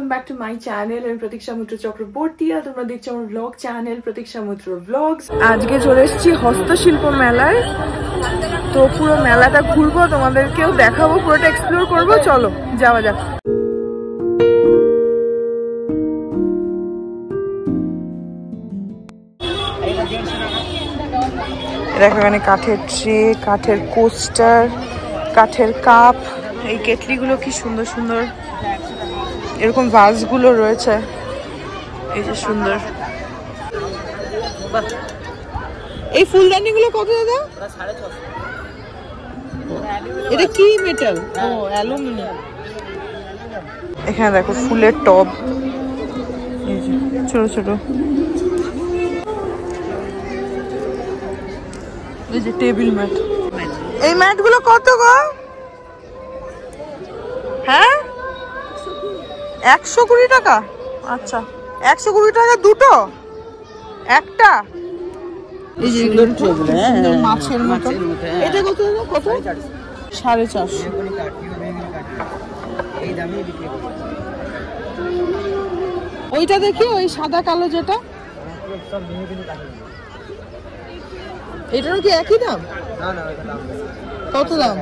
Welcome back to my channel. আমি প্রতীক্ষা মুত্র চক্রবর্তী আর তোমরা দেখছো আমার ব্লগ চ্যানেল প্রতীক্ষা মুত্র ব্লগস। আজকে চলে এসেছি হস্তশিল্প মেলায়, তো পুরো মেলাটা ঘুরবো, তোমাদেরকেও দেখাবো, পুরোটা এক্সপ্লোর করবো। চলো যাওয়া যাক। দেখো এখানে কাঠের ট্রে, কাঠের কোস্টার, কাঠের কাপ, এই কেটলিগুলো কি সুন্দর সুন্দর, এরকম ভাসগুলো রয়েছে, এই যে সুন্দর। এই ফুলদানিগুলো কত দাদা? এটা কি মেটাল? ও অ্যালুমিনিয়াম। এখানে দেখো ফুলের টব, এই যে ছোট ছোট, এই যে টেবিল ম্যাট। এই ম্যাট গুলো কত গো? হ্যাঁ 120 টাকা। আচ্ছা 120 টাকা দুটো, একটা। এই যে মাছের মতো, এটা কত? কত? 450। ওইটা দেখি, ওই সাদা কালো যেটা, এটারও কি একই দাম? কত দাম?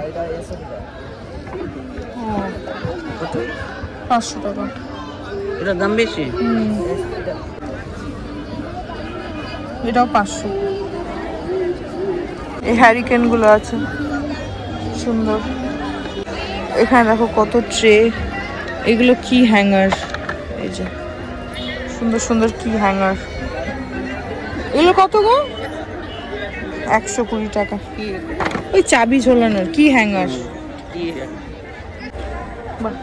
500 টাকা। এটার দাম বেশি। এটাও 500। এই হ্যারিকেন গুলো আছে সুন্দর। এখানে দেখো কত ট্রে, এগুলো কি হ্যাঙ্গার, এই যে সুন্দর সুন্দর কি হ্যাঙ্গার। এগুলো কত গো? 120 টাকা। ওই চাবি ঝোলানোর কি হ্যাঙ্গার, বাহ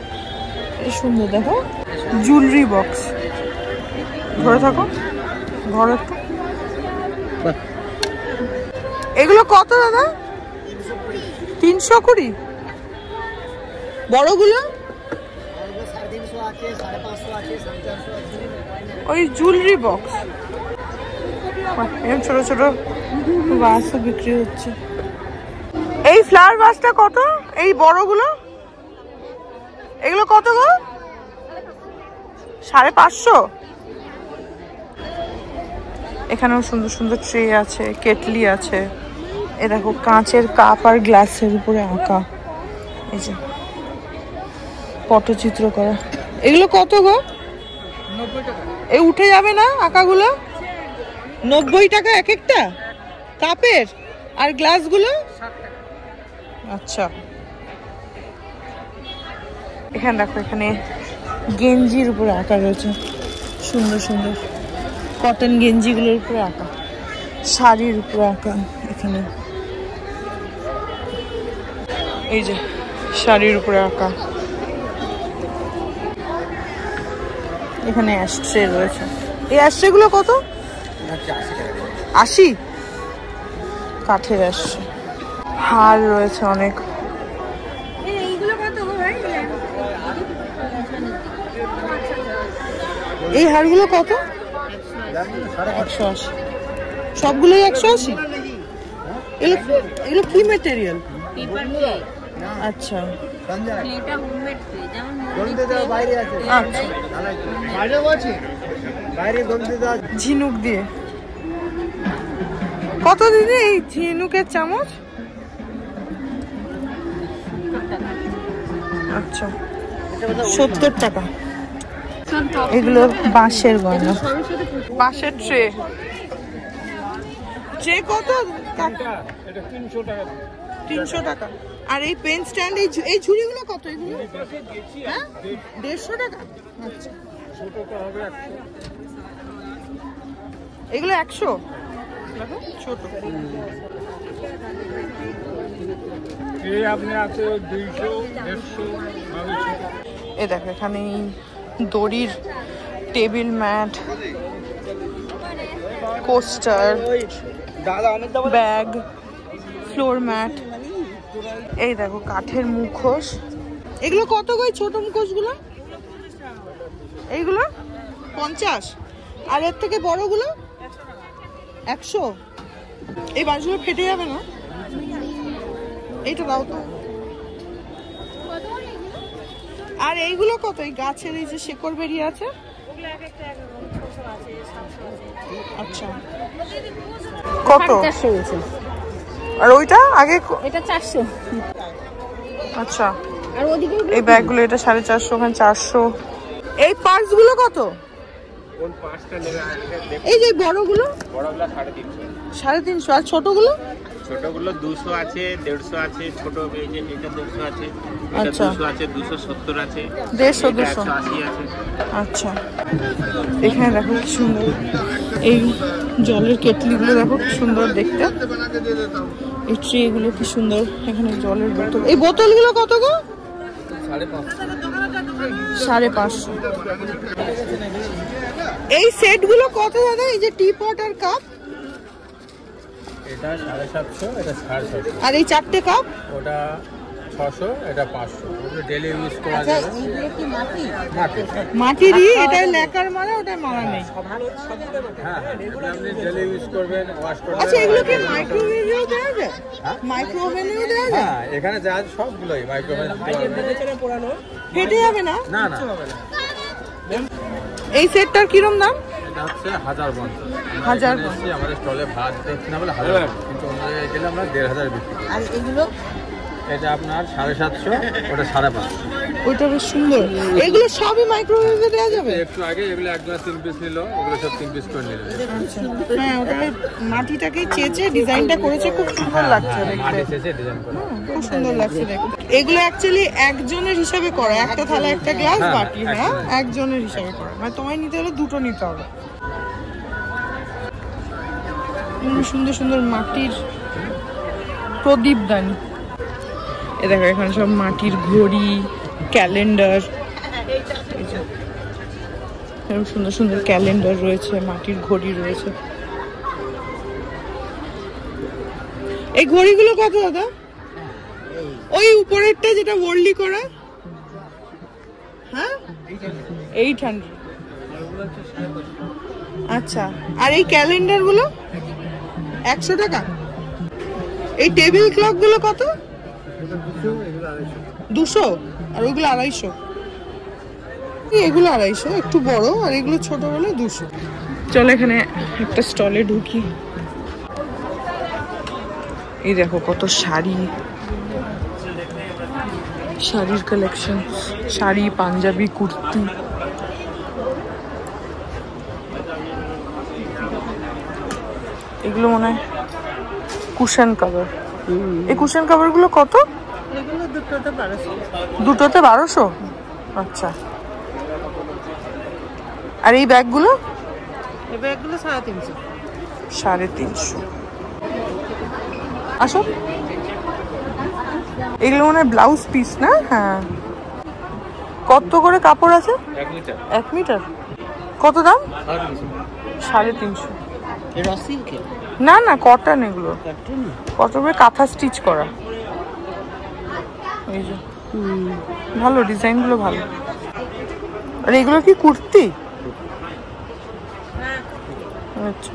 সুন্দর। দেখো জুয়েলারি বক্স, ধরে থাকো ঘরে একটু। এগুলো কত দাদা? 320। বড়গুলো ওই জুয়েলারি বক্স, ছোট ছোট বাসও বিক্রি হচ্ছে। এই ফ্লাওয়ার বাসটা কত? এই বড়গুলো, এগুলো কত গো? 550। এখানেও সুন্দর সুন্দর ট্রে আছে, কেটলি আছে। এ দেখো কাঁচের কাপ আর গ্লাসের উপরে আঁকা, এই যে পটচিত্র করা। এগুলো কত গো? 90 টাকা। এই উঠে যাবে না আঁকাগুলো? 90 টাকা এক একটা কাপের, আর গ্লাসগুলো 60 টাকা। আচ্ছা। এখানে দেখো, এখানে গেঞ্জির উপরে আঁকা রয়েছে সুন্দর সুন্দর, কটন গেঞ্জিগুলোর উপরে আঁকা, শাড়ির উপরে আঁকা। এখানে এই যে শাড়ির উপরে আঁকা। এখানে অ্যাশট্রে রয়েছে। এই অ্যাশট্রে গুলো কত? 80। কাঠের অ্যাশট্রে। হার রয়েছে অনেক। এই হারগুলো কত? 180। সবগুলোই 180। এগুলো কি ম্যাটেরিয়াল? আচ্ছা ঝিনুক দিয়ে। কত দিদি এই ঝিনুকের চামচ? আচ্ছা 70 টাকা। এগুলো বাঁশের গয়না, বাঁশের ট্রে। ট্রে কত? 300 টাকা। আর এই পেন স্ট্যান্ড, এই ঝুড়িগুলো কত? এগুলো 150 টাকা। আচ্ছা এগুলো 100। দেখো ছোট। এ দেখো এখানে দড়ির table mat, coaster, bag, floor mat. এই দেখো কাঠের মুখোশ। এগুলো কত গো? ছোট মুখোশ গুলো এইগুলো 50। আর এর থেকে বড়গুলো 100। এই বাঁশগুলো ফেটে যাবে না? এইটা দাও তো। আর এইগুলো কত? এই গাছের এই যে শেকড় বেরিয়ে আছে, আচ্ছা কত? আর ওইটা আগে এটা 400। আচ্ছা, আর ওদিকে এই ব্যাগগুলো এটা 450, ওখানে 400। এই পার্স গুলো কত? কোন পাঁচটা নেবে? এই যে বড়গুলো? বড়গুলো 350। 350। আর ছোটগুলো? ছোটগুলো 200 আছে, 150 আছে। ছোট এই যে এটা 150 আছে, এটা আচ্ছা 200 আছে, 270 আছে, 150 এটা 200। 180 আছে। আচ্ছা, এখানে দেখো কি সুন্দর এই জলের কেটলিগুলো, দেখো কি সুন্দর দেখতে। এই ট্রেগুলো কি সুন্দর। এখানে জলের বোতল, এই বোতলগুলো কত গো? 550। এই সেটগুলো কত দাদা? এই যে টি পট আর কাপ, এটা 750, এটা 750। আর এই 4টে কাপ ওটা 600, এটা 500। ওটা ডেইলি ইউজ করা যাবে। মাটি। মাটিরই, এটা লেকার মারা, ওটা মারা নেই। হ্যাঁ, এটা আপনি ডেইলি ইউজ করবেন, ওয়াশ করবেন। আচ্ছা, এগুলো কি মাইক্রোওয়েভেও দেওয়া যায়? মাইক্রোওভেনেও দেওয়া যায়? হ্যাঁ, এখানে যা আছে সবগুলোই মাইক্রোওয়েভ। ফেটে যাবে না? না না, এই সেটটার কিরম দাম? এটা হচ্ছে 1050। 1050। আমাদের স্টলে ভাত দেখছি না বলে 1000, কিন্তু অন্য জায়গায় গেলে আমরা 1500 বিক্রি করি। আর এগুলো এটা আপনার 750, ওটা 550। ওইটা বেশ সুন্দর। এগুলো সবই মাইক্রোওয়েভে দেওয়া যাবে? একটু আগে এগুলো একদম 3 পিস নিল, ওগুলো সব 3 পিস করে নিল। হ্যাঁ, ওটাকে মাটিটাকে চেঁচে ডিজাইনটা করেছে, খুব সুন্দর লাগছে দেখতে। মাটি শেষে ডিজাইন করা। খুব সুন্দর লাগছে দেখতে। এগুলো অ্যাকচুয়ালি একজনের হিসাবে করা, একটা থালা একটা গ্লাস বাটি। হ্যাঁ, একজনের হিসাবে করা, মানে তোমায় নিতে হলে দুটো নিতে হবে। সুন্দর সুন্দর মাটির প্রদীপদানি। এ দেখো, এখানে সব মাটির ঘড়ি, ক্যালেন্ডার, সুন্দর সুন্দর ক্যালেন্ডার রয়েছে, মাটির ঘড়ি রয়েছে। এই ঘড়িগুলো কত দাদা? ওই উপরেরটা যেটা ওয়ার্লি করা, হ্যাঁ 800। আচ্ছা, আর এই ক্যালেন্ডার গুলো 100 টাকা। এই টেবিল ক্লক গুলো কত? 200। আর ওইগুলো 250। এগুলো 250, একটু বড়, আর এগুলো ছোট বলে 200। চলো এখানে একটা স্টলে ঢুকি। এই দেখো কত শাড়ি, শাড়ির কালেকশন, শাড়ি, পাঞ্জাবি, কুর্তি। এগুলো মনে হয় কুশন কভার। এই কুশন কভার গুলো কত? এগুলো দুটোতে 1200। দুটোতে 1200? আচ্ছা। আর এই ব্যাগগুলো? এই ব্যাগগুলো 350। 350। আসো, এগুলো মনে হয় ব্লাউজ পিস না? হ্যাঁ। কত করে কাপড় আছে? 1 মিটার। 1 মিটার। কত দাম? 350। এর সিল্কের? না না, কটন এগুলো। কত করে? কাঁথা স্টিচ করা। এই যে ভালো, ডিজাইন গুলো ভালো। আর এগুলো কি কুর্তি? আচ্ছা,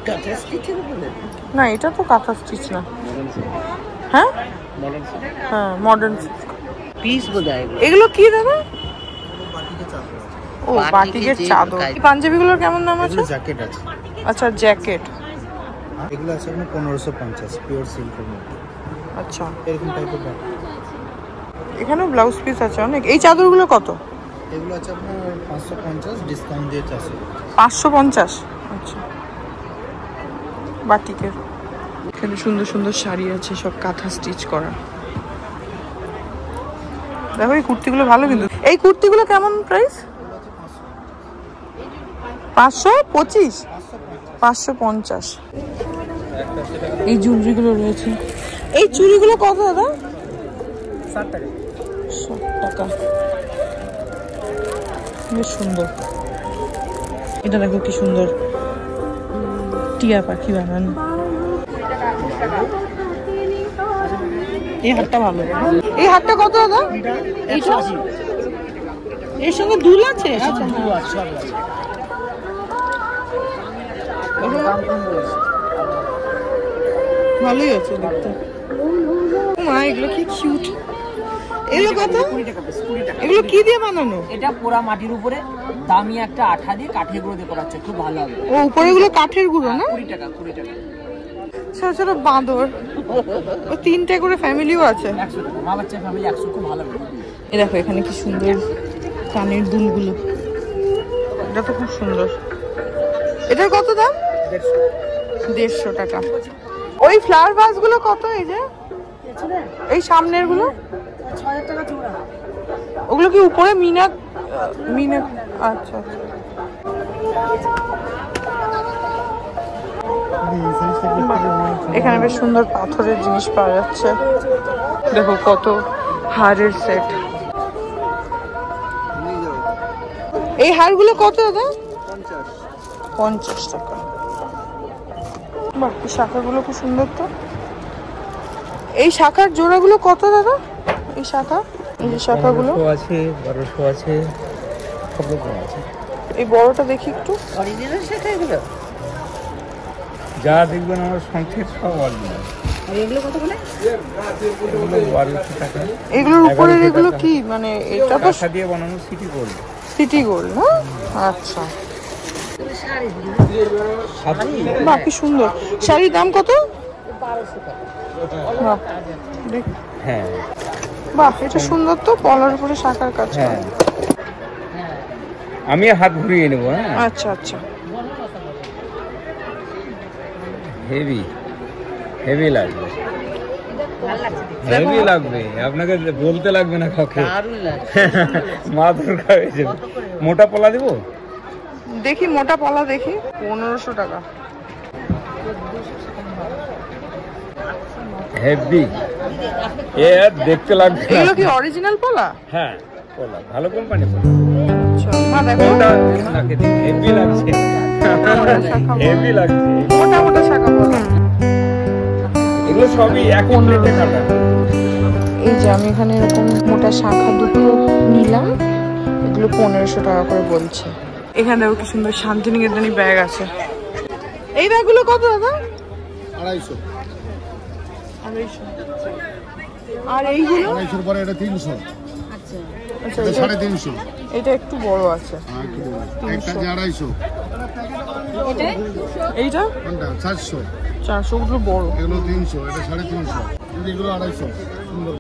কাঁথা স্টিচের উপরে? না, এটা তো কাঁথা স্টিচ না। হ্যাঁ হ্যাঁ, মডার্ন পিস বোধহয়। এগুলো কি দাদা? ও, বাটিকের চাদর। এই পাঞ্জাবিগুলোর কেমন দাম আছে? জ্যাকেট আছে। আচ্ছা, জ্যাকেট। এগুলো আছে আপনার 1550, পিওর সিল্কের মধ্যে। আচ্ছা, এরকম টাইপের ব্যাগ। এখানেও ব্লাউজ পিস আছে অনেক। এই চাদরগুলো কত? এগুলো আছে আপনার 550, ডিসকাউন্ট দিয়ে 400। 550? আচ্ছা, বাটিকের। এখানে সুন্দর সুন্দর শাড়ি আছে, সব কাঁথা স্টিচ করা। দেখো, এই কুর্তিগুলো ভালো কিন্তু। এই কুর্তিগুলো কেমন প্রাইস? 525? 550। এই জুয়েলারিগুলো রয়েছে। এই চুড়িগুলো কত দাদা? 60 টাকা। 60 টাকা। বেশ সুন্দর। এটা দেখো কি সুন্দর, টিয়া পাখি বানানো। এই হারটা ভালো। এই হারটা কত দাদা? এইটা এর সঙ্গে দুল আছে? আচ্ছা, ভালোই আছে দেখতে। মা, এগুলো কি কিউট। এগুলো কত? 20 টাকা পিস, 20 টাকা। এগুলো কি দিয়ে বানানো? এটা পোড়া মাটির উপরে দামি একটা আঠা দিয়ে কাঠের গুঁড়ো দিয়ে করা হচ্ছে, খুব ভালো হবে। ও উপরে এগুলো কাঠের গুঁড়ো না? 20 টাকা, 20 টাকা। ছোট ছোট বাঁদর, ও 3টে করে ফ্যামিলিও আছে। 100 টাকা, মা বাচ্চা ফ্যামিলি 100, খুব ভালো হবে। এই দেখো এখানে কি সুন্দর কানের দুলগুলো, এটা তো খুব সুন্দর। এটার কত দাম? 150 টাকা। ওই ফ্লাওয়ার ভাস গুলো কত? এই যে এই সামনের গুলো 6000 টাকা জোড়া। ওগুলো কি উপরে মিনার? মিনার, আচ্ছা আচ্ছা। এখানে বেশ সুন্দর পাথরের জিনিস পাওয়া যাচ্ছে। দেখো কত হারের সেট। এই হারগুলো কত দাদা? 50 টাকা। বাহ, এই শাখাগুলো খুব সুন্দর তো। এই শাখার জোড়াগুলো কত দাদা? এই শাখা, এই যে শাখাগুলো আছে, 1200 আছে, সব রকম আছে। এই বড়টা দেখি একটু। অরিজিনাল শাখা এগুলো? যা দেখবেন আমার সংখ্যা সব অরিজিনাল। আর এগুলো কত করে? এগুলো 1200 টাকা। এগুলোর উপরের এগুলো কি মানে? এটা তো কাঁথা দিয়ে বানানো সিটি গোল্ড। সিটি গোল্ড না? আচ্ছা, বাহ কি সুন্দর। শাড়ির দাম কত? 1200 টাকা। বাহ, দেখ। হ্যাঁ বাহ, এটা সুন্দর তো, পলার উপরে শাখার কাজ করা। হ্যাঁ, আমি হাত ঘুরিয়ে নেবো। হ্যাঁ, আচ্ছা আচ্ছা। হেভি হেভি লাগবে, হেভি লাগবে, আপনাকে বলতে লাগবে না কাউকে। দারুণ লাগছে। মা দরকার হয়েছে। মোটা পলা দেবো? দেখি মোটা পলা দেখি। 1500 টাকা। হেভি, এ দেখতে লাগবে না। এগুলো কি অরিজিনাল পলা? হ্যাঁ, পলা ভালো কোম্পানি। আচ্ছা, মা দেখো হেভি লাগছে, হেভি লাগছে। মোটা মোটা শাখা পলা। এগুলো সবই একই প্লেটে কাটা। এই যে আমি এখানে এরকম মোটা শাখা দুটো নিলাম, এগুলো 1500 টাকা করে বলছে। এখানে দেখো কি সুন্দর শান্তিনিকেতনী ব্যাগ আছে। এই ব্যাগগুলো কত দাদা? 250। 250। আর এইগুলো? 250 পরে এটা 300। আচ্ছা, এটা এটা 350। এটা একটু বড় আছে। হ্যাঁ, একটু বড়। একটা যে 250। এইটা কোনটা? 400। 400, গুলো বড়। এগুলো 300, এটা 350। এগুলো 250। সুন্দর।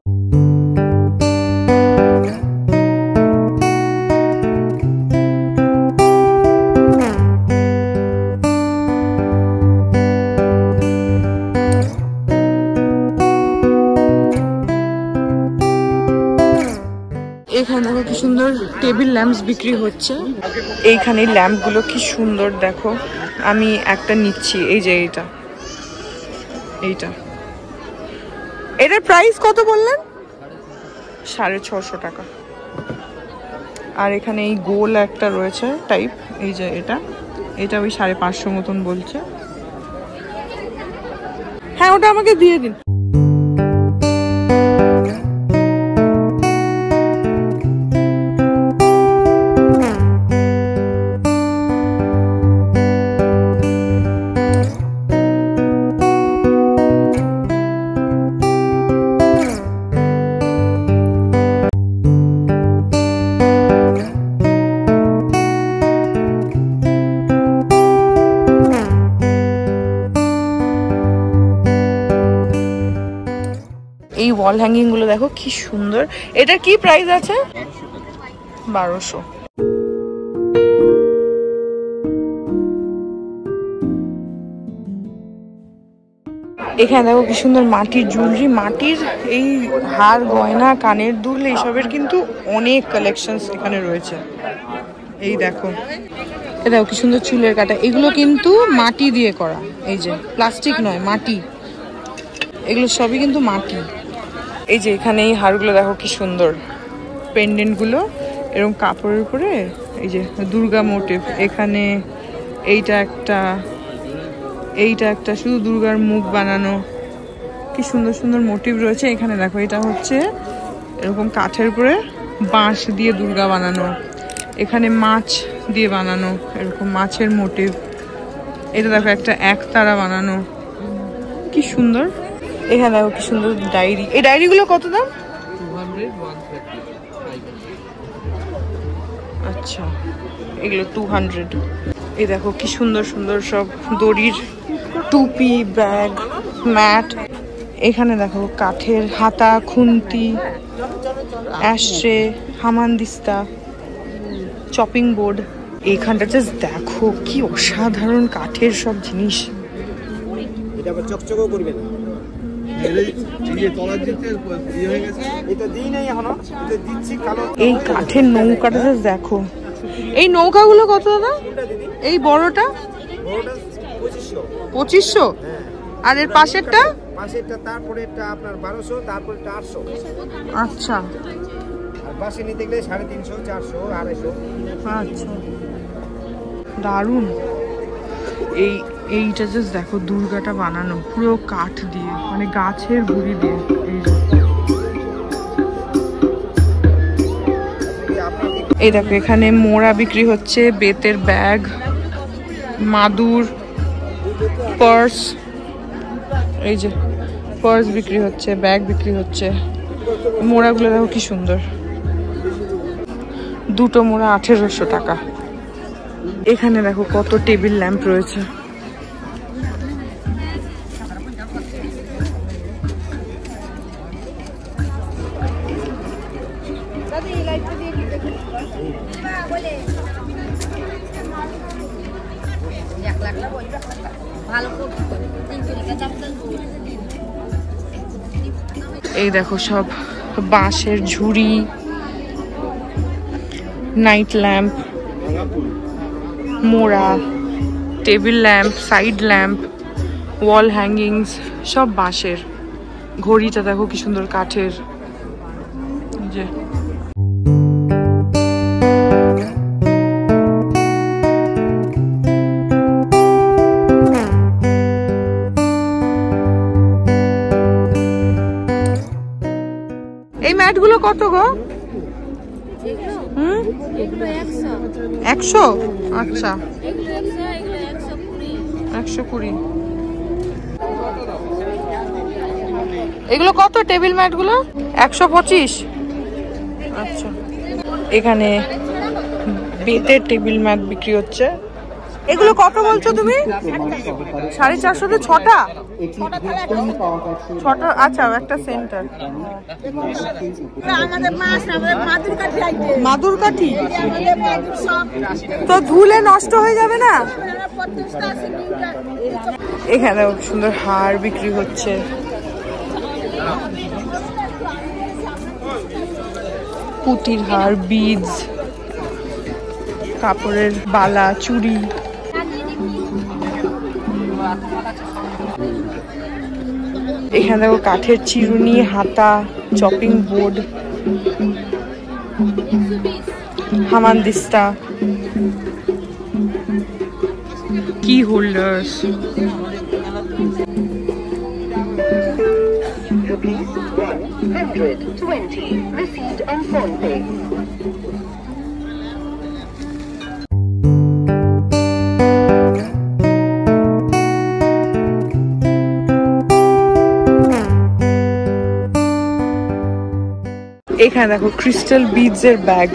এখানে দেখো কি সুন্দর টেবিল ল্যাম্পস বিক্রি হচ্ছে। এইখানে ল্যাম্প গুলো কি সুন্দর দেখো। আমি একটা নিচ্ছি, এই যে এইটা, এইটা। এটার প্রাইস কত বললেন? 650 টাকা। আর এখানে এই গোল একটা রয়েছে টাইপ, এই যে এটা, এটা ওই 550 মতন বলছে। হ্যাঁ, ওটা আমাকে দিয়ে দিন। এই ওয়াল হ্যাঙ্গিং গুলো দেখো কি সুন্দর। এটা কি প্রাইস আছে? 1200। এখানে দেখো কি সুন্দর মাটির জুয়েলারি, মাটির এই হার গয়না কানের দুল এইসবের কিন্তু অনেক কালেকশনস এখানে রয়েছে। এই দেখো, এটা দেখো কি সুন্দর চুলের কাটা, এগুলো কিন্তু মাটি দিয়ে করা, এই যে প্লাস্টিক নয়, মাটি। এগুলো সবই কিন্তু মাটি। এই যে এখানে এই হারগুলো দেখো কি সুন্দর, পেন্ডেন্ট গুলো এরকম কাপড়ের উপরে, এই যে দুর্গা মোটিভ। এখানে এইটা একটা শুধু দুর্গার মুখ বানানো, কি সুন্দর সুন্দর মোটিভ রয়েছে। এখানে দেখো এটা হচ্ছে এরকম কাঠের উপরে বাঁশ দিয়ে দুর্গা বানানো, এখানে মাছ দিয়ে বানানো এরকম মাছের মোটিভ। এটা দেখো একটা একতারা বানানো, কি সুন্দর। এখানে দেখো কি সুন্দর ডায়েরি। এই ডায়েরিগুলো কত দাম? আচ্ছা, এগুলো 200। এই দেখো কি সুন্দর সুন্দর সব দড়ির টুপি, ব্যাগ, ম্যাট। এখানে দেখো কাঠের হাতা, খুন্তি, অ্যাশট্রে, হামানদিস্তা, চপিং বোর্ড। এইখানটা জাস্ট দেখো কি অসাধারণ কাঠের সব জিনিস। এটা আবার চকচকও করবে না। এই কাঠের নৌকাটা জাস্ট দেখো। এই নৌকাগুলো কত দাদা? এই বড়টা 2500, আর এর পাশেরটা তারপরেরটা আপনার 1200, তারপরেরটা 800। আচ্ছা, আর বাসে নিতে গেলে 350, 400, 250। আচ্ছা, দারুণ। এইটা জাস্ট দেখো, দুর্গাটা বানানো পুরো কাঠ দিয়ে, মানে গাছের গুঁড়ি দিয়ে। এই দেখো এখানে মোড়া বিক্রি হচ্ছে, বেতের ব্যাগ, মাদুর, পার্স। এই যে পার্স বিক্রি হচ্ছে, ব্যাগ বিক্রি হচ্ছে। মোড়াগুলো দেখো কি সুন্দর, দুটো মোড়া 1800 টাকা। এখানে দেখো কত টেবিল ল্যাম্প রয়েছে। এই দেখো সব বাঁশের ঝুড়ি, নাইট ল্যাম্প, মোড়া, টেবিল ল্যাম্প, সাইড ল্যাম্প, ওয়াল হ্যাঙ্গিংস, সব বাঁশের। ঘড়িটা দেখো কি সুন্দর কাঠের। যে এই ম্যাটগুলো কত গো? 100। আচ্ছা, 120। এগুলো কত টেবিল ম্যাট গুলো? 125। আচ্ছা, এখানে বেতের টেবিল ম্যাট বিক্রি হচ্ছে। এগুলো কত বলছো তুমি? 450 ছটা? আচ্ছা, একটা সেন্টার। মাদুর কাঠি তো ধুলে নষ্ট হয়ে যাবে না? এখানে সুন্দর হার বিক্রি হচ্ছে। পুঁতির হার, বিডস, কাপড়ের বালা, চুড়ি। এখানে দেখো কাঠের চিরুনি, হাতা, চপিং বোর্ড, হামানদিস্তা, কি হোল্ডার্স। received on PhonePe. এখানে দেখো ক্রিস্টাল বিডস এর ব্যাগ।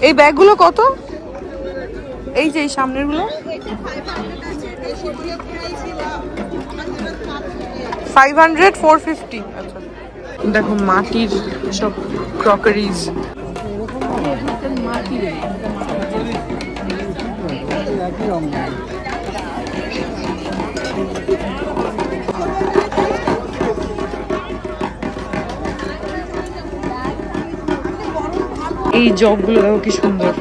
এই ব্যাগগুলো কত? এই যে এই সামনের গুলো 500, 450। আচ্ছা, দেখো মাটির সব ক্রকারিজ। এই জগগুলো দেখো কি সুন্দর।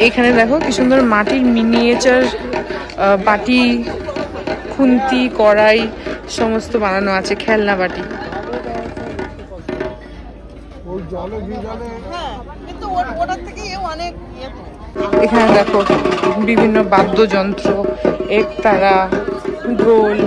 এখানে দেখো কি সুন্দর মাটির মিনিয়েচার বাটি, খুন্তি, কড়াই সমস্ত বানানো আছে, খেলনা বাটি। এখানে দেখো বিভিন্ন বাদ্যযন্ত্র, একতারা, ঢোল।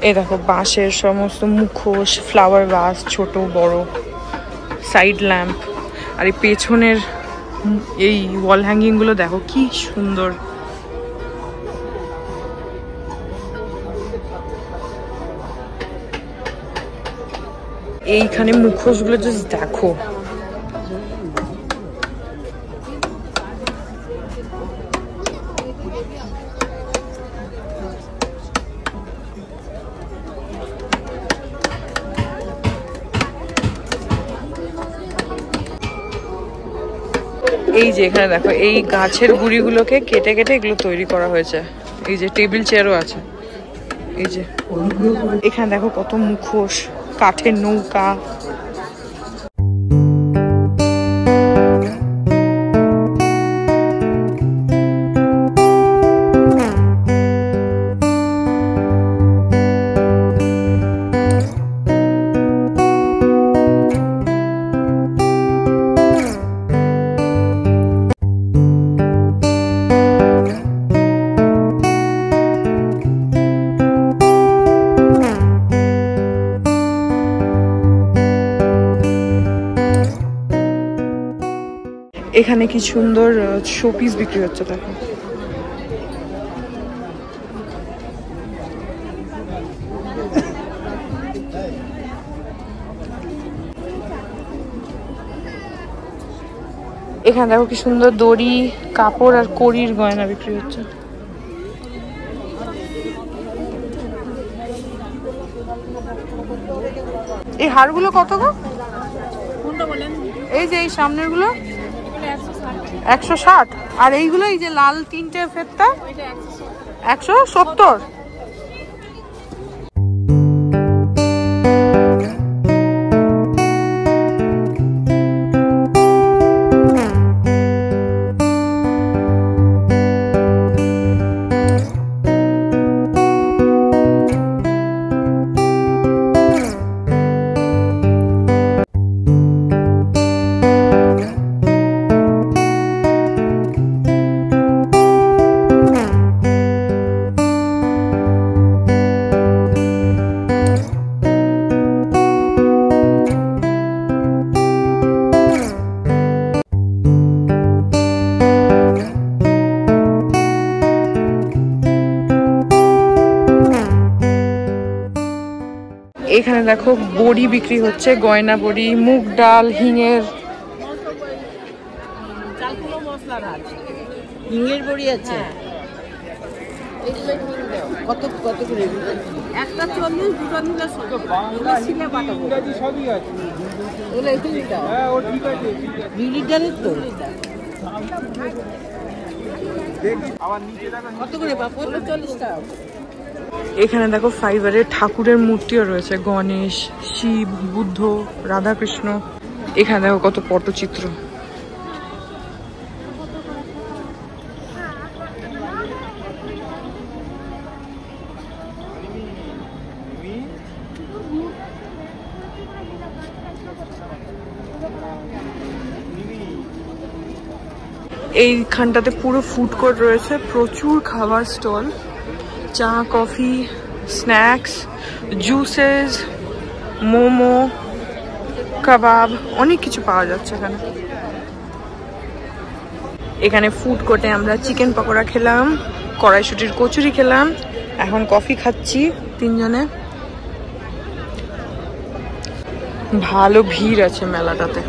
এই দেখো বাঁশের সমস্ত মুখোশ, ফ্লাওয়ার ভাস, ছোট বড়, সাইড ল্যাম্প। আর এই পেছনের এই ওয়াল হ্যাঙ্গিং গুলো দেখো কি সুন্দর। এইখানে মুখোশ গুলো জাস্ট দেখো। এই যে এখানে দেখো এই গাছের গুড়িগুলোকে কেটে কেটে এগুলো তৈরি করা হয়েছে। এই যে টেবিল চেয়ারও আছে। এই যে এখানে দেখো কত মুখোশ, কাঠের নৌকা। এখানে কি সুন্দর শোপিস বিক্রি হচ্ছে দেখো। এখানে দেখো কি সুন্দর দড়ি, কাপড় আর কড়ির গয়না বিক্রি হচ্ছে। এই হারগুলো কত গো? এই যে এই সামনের গুলো 160। আর এইগুলো এই যে লাল তিনটে ফেরটা 170। এখানে দেখো বড়ি বিক্রি হচ্ছে, গয়না বড়ি, মুগ ডাল, হিঙের। হিঙের বড়ি আছে। কত কত করে? একটা 40, দুটো নিলে 100। সবই আছে। ওগুলো এই তিনটা। হ্যাঁ ও ঠিক আছে। 2 লিটারের তো। কত করে বাপু? 40 টাকা। এখানে দেখো ফাইবারের ঠাকুরের মূর্তিও রয়েছে, গণেশ, শিব, বুদ্ধ, রাধাকৃষ্ণ। এখানে দেখো কত পটচিত্র। এইখানটাতে পুরো ফুড কোর্ট রয়েছে, প্রচুর খাবার স্টল, চা, কফি, স্ন্যাক্স, জুসেস, মোমো, কাবাব, অনেক কিছু পাওয়া যাচ্ছে এখানে। এখানে ফুড কোর্টে আমরা চিকেন পকোড়া খেলাম, কড়াইশুটির কচুরি খেলাম, এখন কফি খাচ্ছি তিনজনে। ভালো ভিড় আছে মেলাটাতে।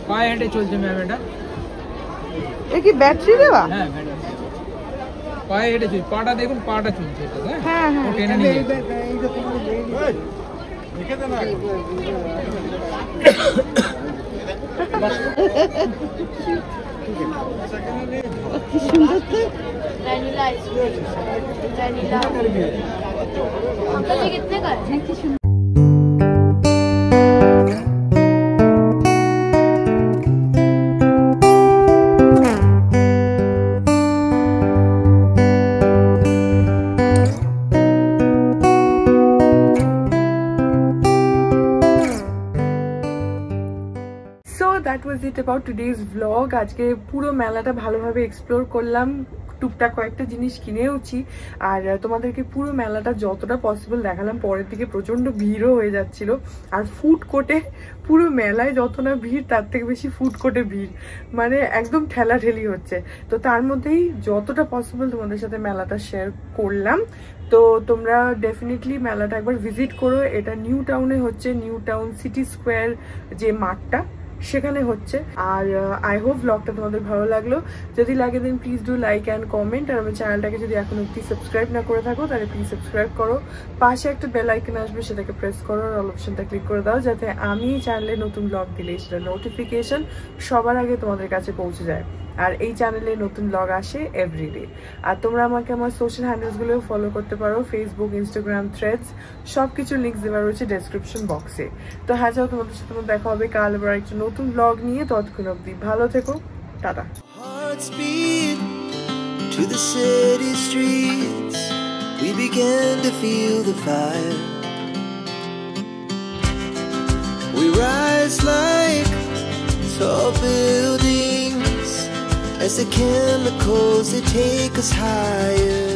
পায়ে হেঁটে চলছে ম্যাম এটা। এ কি ব্যাটারি দেওয়া? হ্যাঁ পায়ে হেঁটে চলছে, পাটা দেখুন, পাটা চলছে এটা। হ্যাঁ হ্যাঁ টেনে নিয়ে कितने का है? That was it about today's blog. আজকে পুরো মেলাটা ভালোভাবে এক্সপ্লোর করলাম, টুকটাক কয়েকটা জিনিস কিনেওছি, আর তোমাদেরকে পুরো মেলাটা যতটা পসিবল দেখালাম। পরের দিকে প্রচন্ড ভিড়ও হয়ে যাচ্ছিল, আর ফুড কোর্টে পুরো মেলায় যত না ভিড় তার থেকে বেশি ফুড কোর্টে ভিড়, মানে একদম ঠেলাঠেলি হচ্ছে। তো তার মধ্যেই যতটা পসিবল তোমাদের সাথে মেলাটা শেয়ার করলাম। তো তোমরা ডেফিনেটলি মেলাটা একবার ভিজিট করো। এটা নিউ টাউনে হচ্ছে, নিউ টাউন সিটি স্কোয়ার যে মাঠটা সেখানে হচ্ছে। আর আই হোপ ব্লগটা তোমাদের ভালো লাগলো। যদি লাগে দেন please do like and comment. আর আমার চ্যানেলটাকে যদি এখন অব্দি সাবস্ক্রাইব না করে থাকো তাহলে প্লিজ সাবস্ক্রাইব করো। পাশে একটা বেল আইকন আসবে, সেটাকে প্রেস করো, আর অল অপশনটা ক্লিক করে দাও, যাতে আমি চ্যানেলে নতুন ব্লগ দিলে সেটা নোটিফিকেশন সবার আগে তোমাদের কাছে পৌঁছে যায়। আর এই চ্যানেলে নতুন ব্লগ আসে এভরিডে। আর তোমরা আমাকে আমার সোশ্যাল হ্যান্ডেলসগুলোও ফলো করতে পারো, ফেসবুক, ইনস্টাগ্রাম, থ্রেডস, সব কিছুর লিঙ্ক দেওয়া রয়েছে ডেসক্রিপশন বক্সে। তো হ্যাঁ, যাও, তোমাদের সাথে দেখা হবে কাল আবার একটা নতুন ব্লগ নিয়ে। ততক্ষণ অবধি ভালো থেকো, tata. To the city streets, we began to feel the fire. We rise like tall buildings as the chemicals, they take us higher.